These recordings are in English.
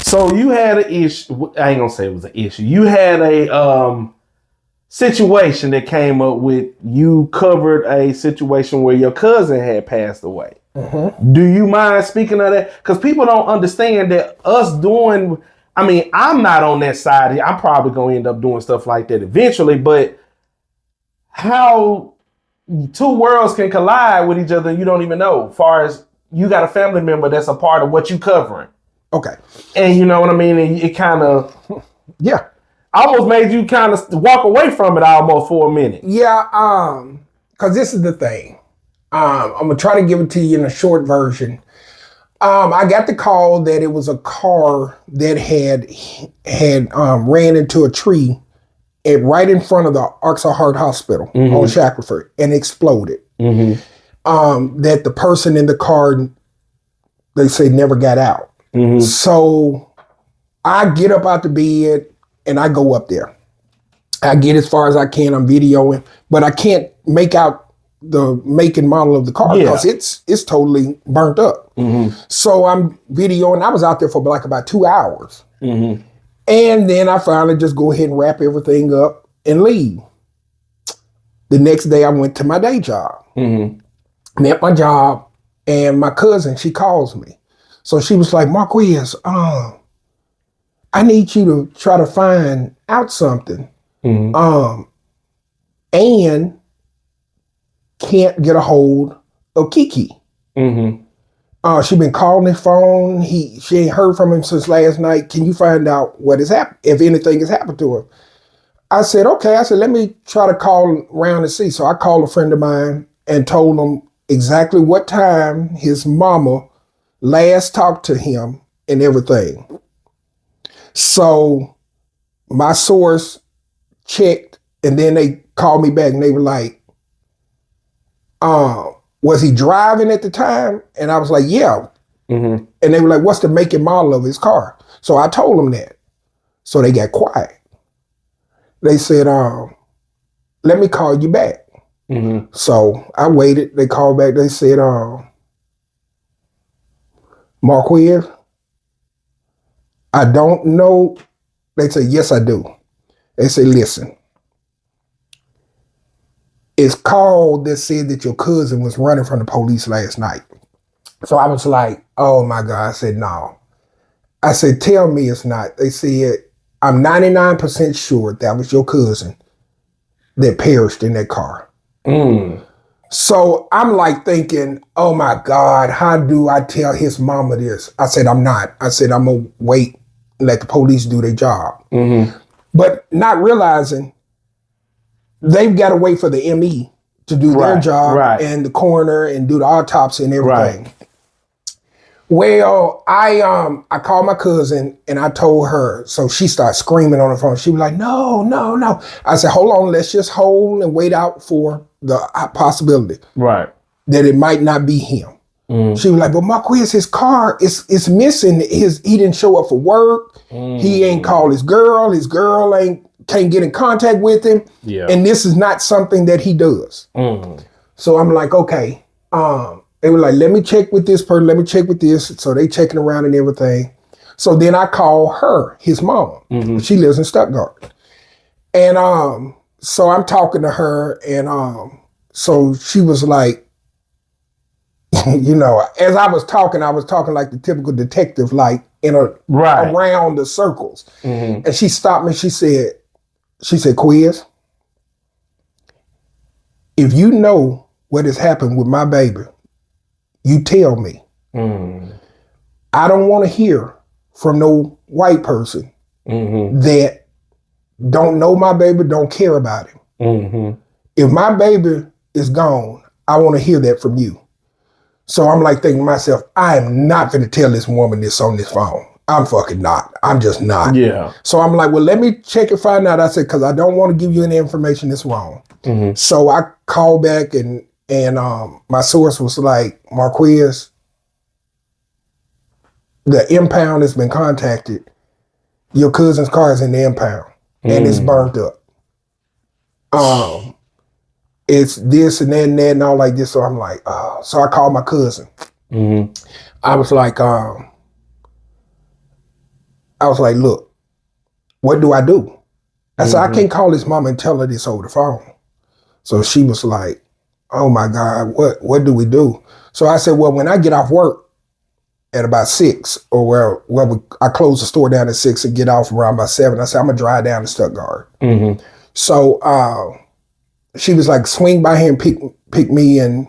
So you had an issue. I ain't gonna say it was an issue. You had a situation that came up with you covered a situation where your cousin had passed away. Mm-hmm. Do you mind speaking of that? Because people don't understand that us doing. I mean, I'm not on that side. I'm probably gonna end up doing stuff like that eventually. But how two worlds can collide with each other, and you don't even know. As far as you got a family member that's a part of what you covering. Okay. And you know what I mean? And it kind of, yeah, almost made you kind of walk away from it almost for a minute. Yeah, because this is the thing. I'm going to try to give it to you in a short version. I got the call that it was a car that had ran into a tree right in front of the Arkansas Heart Hospital on Shackelford and exploded. Mm-hmm. That the person in the car, they say, never got out. Mm-hmm. So I get up out the bed and I go up there. I get as far as I can. I'm videoing, but I can't make out the make and model of the car because it's totally burnt up. Mm-hmm. So I'm videoing. I was out there for like about 2 hours. Mm-hmm. And then I finally just go ahead and wrap everything up and leave. The next day I went to my day job. Mm-hmm. Met my job, and my cousin, she calls me. So she was like, Marquez, I need you to try to find out something. Mm-hmm. And can't get a hold of Kiki. Mm-hmm. She been calling his phone. She ain't heard from him since last night. Can you find out what has happened, if anything has happened to him? I said, okay. I said, let me try to call around and see. So I called a friend of mine and told him exactly what time his mama last talked to him and everything. So my source checked, and then they called me back and they were like, was he driving at the time? And I was like, yeah. Mm-hmm. And they were like, what's the make and model of his car? So I told them that. So they got quiet. They said, let me call you back. Mm-hmm. So I waited. They called back. They said, Marquez, I don't know. They said, yes, I do. They said, listen, it's called that said that your cousin was running from the police last night. So I was like, oh my God. I said, no. I said, tell me it's not. They said, I'm 99% sure that was your cousin that perished in that car. Mm. So I'm like thinking, oh my God, how do I tell his mama this? I said, I'm not. I said, I'm going to wait and let the police do their job. Mm-hmm. But not realizing they've got to wait for the ME to do their job and the coroner and do the autopsy and everything. Right. Well, I called my cousin and I told her, so she started screaming on the phone. She was like, no, no, no. I said, hold on, let's just hold and wait out for the possibility. Right. That it might not be him. Mm. She was like, but Marquez, his car is missing. He didn't show up for work. Mm. He ain't called his girl. His girl can't get in contact with him. Yeah. And this is not something that he does. Mm. So I'm like, okay. They were like, let me check with this person. Let me check with this. So they checking around and everything. So then I call her, his mom. Mm-hmm. She lives in Stuttgart. And so I'm talking to her. And so she was like, you know, as I was talking like the typical detective, like around the circles. Mm-hmm. And she stopped me. She said, Quiz, if you know what has happened with my baby, you tell me. Mm. I don't want to hear from no white person that don't know my baby, don't care about him. Mm-hmm. If my baby is gone, I want to hear that from you. So I'm like thinking to myself, I am not going to tell this woman this on this phone. I'm fucking not. I'm just not. Yeah. So I'm like, well, let me check and find out. I said, because I don't want to give you any information that's wrong. Mm-hmm. So I called back and my source was like, Marquez, the impound has been contacted. Your cousin's car is in the impound and it's burnt up. It's this and that and all like this. So I'm like, so I called my cousin. Mm-hmm. I was like, I was like, look, what do I do? I said, I can't call his mama and tell her this over the phone. So she was like, oh my God, what do we do? So I said, well, when I get off work at about 6, or I close the store down at 6 and get off around about 7, I said, I'm gonna drive down to Stuttgart. So she was like, swing by here and pick me and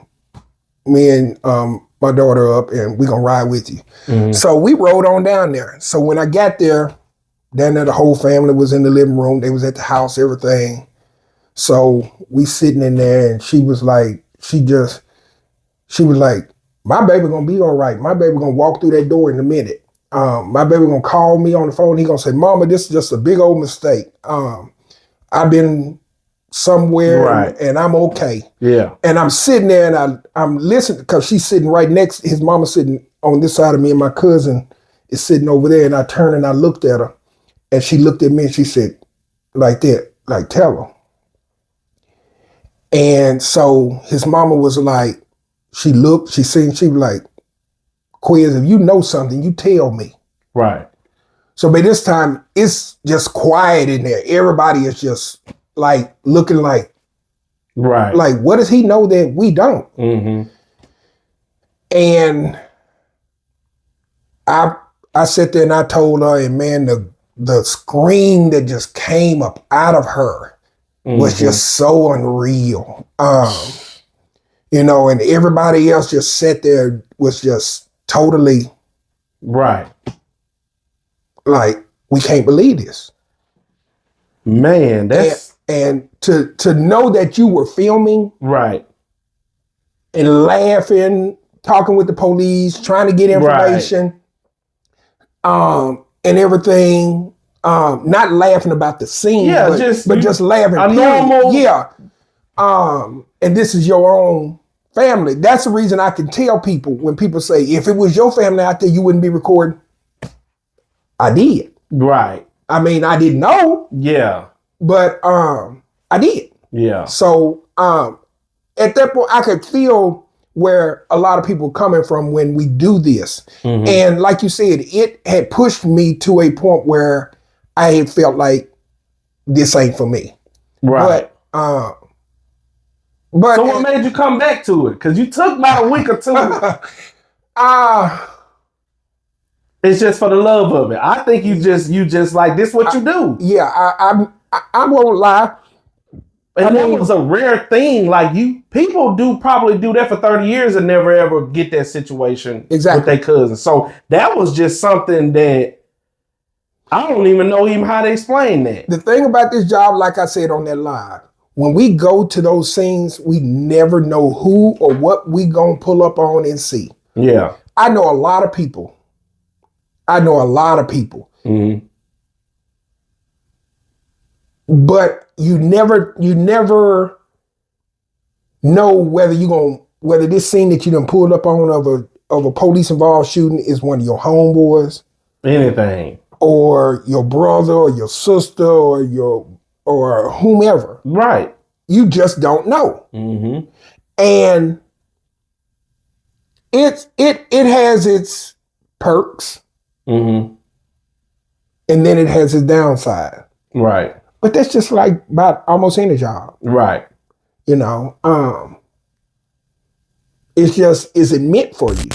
my daughter up, and we're gonna ride with you. So we rode on down there. So when I got there, down there, the whole family was in the living room. They was at the house, everything. So we sitting in there, and she was like, my baby gonna be all right. My baby gonna walk through that door in a minute. My baby gonna call me on the phone. He gonna say, Mama, this is just a big old mistake. I've been somewhere and I'm okay. Yeah. And I'm sitting there and I'm listening, because she's sitting right next, his mama sitting on this side of me, and my cousin is sitting over there, and I turned and I looked at her, and she looked at me and she said, like that, like, tell her. And so his mama was like, she looked, she seen, she was like, Quiz, if you know something, you tell me. Right. So by this time, it's just quiet in there. Everybody is just like looking like, like, what does he know that we don't? And I sat there and I told her, and man, the scream that just came up out of her was just so unreal. You know, and everybody else just sat there, was just totally like, we can't believe this. Man, that's and to know that you were filming and laughing, talking with the police, trying to get information, and everything. Not laughing about the scene, but just laughing. A normal, and this is your own family. That's the reason I can tell people, when people say, if it was your family out there, you wouldn't be recording. I did. Right. I mean, I didn't know. Yeah. But I did. Yeah. So at that point, I could feel where a lot of people coming from when we do this. And like you said, it had pushed me to a point where I had felt like this ain't for me. Right. But so what made you come back to it? Because you took about a week or two. It's just for the love of it. I think you just like, this what you do. Yeah, I won't lie. And that was a rare thing. Like, people probably do that for 30 years and never ever get that situation with their cousin. So that was just something that I don't even know how to explain that. The thing about this job, like I said on that live, when we go to those scenes, we never know who or what we gonna pull up on and see. Yeah. I know a lot of people. But you never know whether this scene that you done pulled up on of a police involved shooting is one of your homeboys. Anything. Or your brother or your sister or whomever. Right. You just don't know. And it has its perks. And then it has its downside. Right. But that's just like about almost any job. Right. You know, it's just, is it meant for you?